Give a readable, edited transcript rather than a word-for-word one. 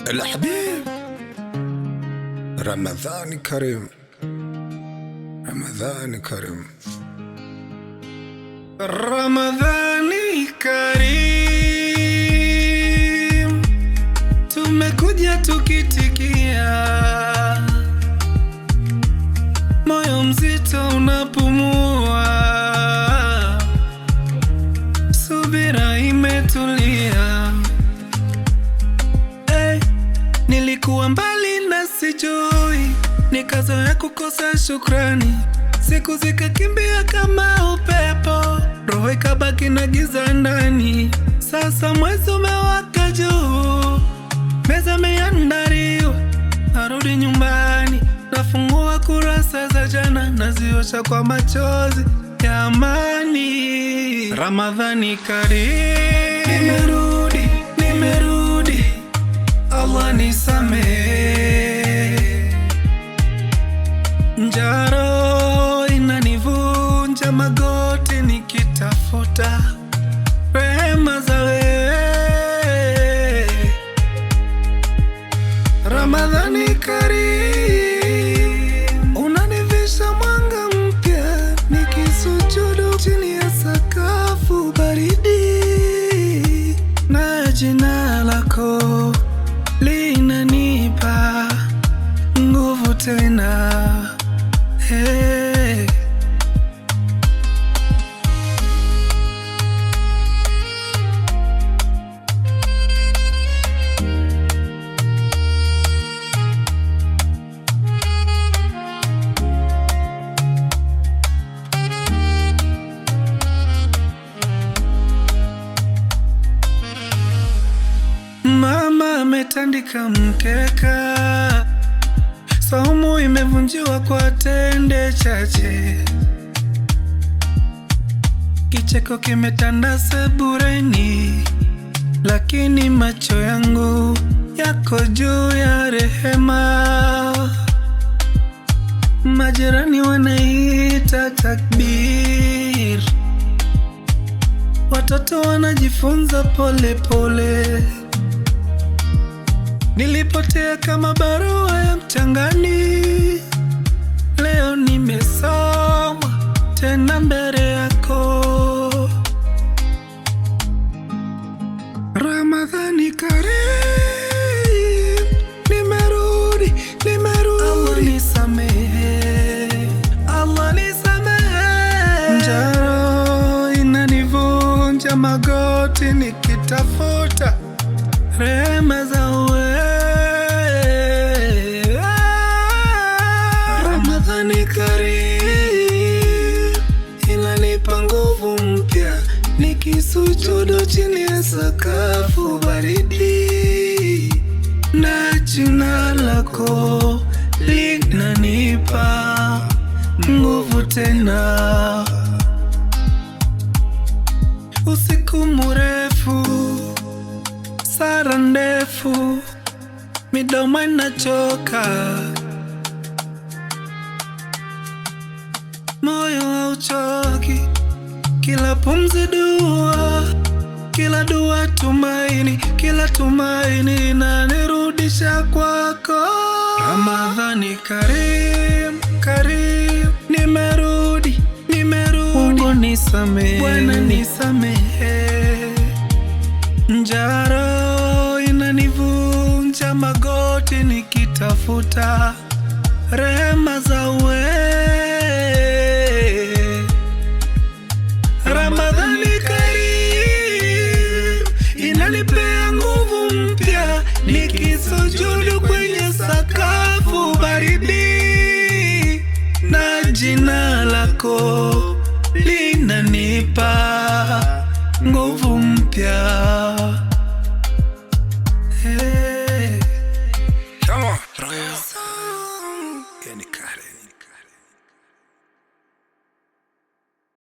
الحبيب رمضان كريم، رمضان كريم، رمضان كريم. Tumekuja tukitikia, moyo mzito unapumua, subira imetulia. Nilikuwa mbali na sijui, nikazoea kukosa shukrani. Siku zikakimbia kama upepo, roho ikabaki na giza ndani. Sasa mwezi umewaka juu, meza imeandaliwa, narudi nyumbani, nafungua kurasa za jana, naziosha kwa machozi ya amani. Ramadhani karimu, nimerudi, nimerudi, Allah nisamehe. Njaro inanivunja magoti nikitafuta rehema za wewe. Ramadhani karimu, unanivisha mwanga mpya nikisujudu chini ya sakafu baridi, na jina lako linanipa nguvu tena. Hey. Mama ametandika mkeka, saumu imevunjiwa kwa tende chache, kicheko kimetanda sebureni, lakini macho yangu yako juu ya rehema. Majirani wanaita takbir, watoto wanajifunza pole pole. Nilipotea kama barua ya mchangani, leo nimesoma tena mbele yako. Ramadhani karimu, nimerudi, nimerudi. Allah nisamehe, Allah nisamehe. Njaro inanivunja magoti nikitafuta rehema za wewe. Ramadhani karimu, inanipa nguvu mpya nikisujudu chini ya sakafu baridi, na jina lako linanipa nguvu tena. Usiku mrefu, sara ndefu, midomo inachoka, moyo hauchoki, kila pumzi dua, kila dua tumaini, kila tumaini inanirudisha kwako. Ramadhani karimu, karimu, nimerudi, nimerudi. Mungu nisamehe, Bwana nisamehe. Njaro inanivunja magoti nikitafuta rehema za wewe. Ramadhani karimu, inanipea nguvu mpya nikisujudu kwenye sakafu baridi, na jina lako linanipa nguvu mpya.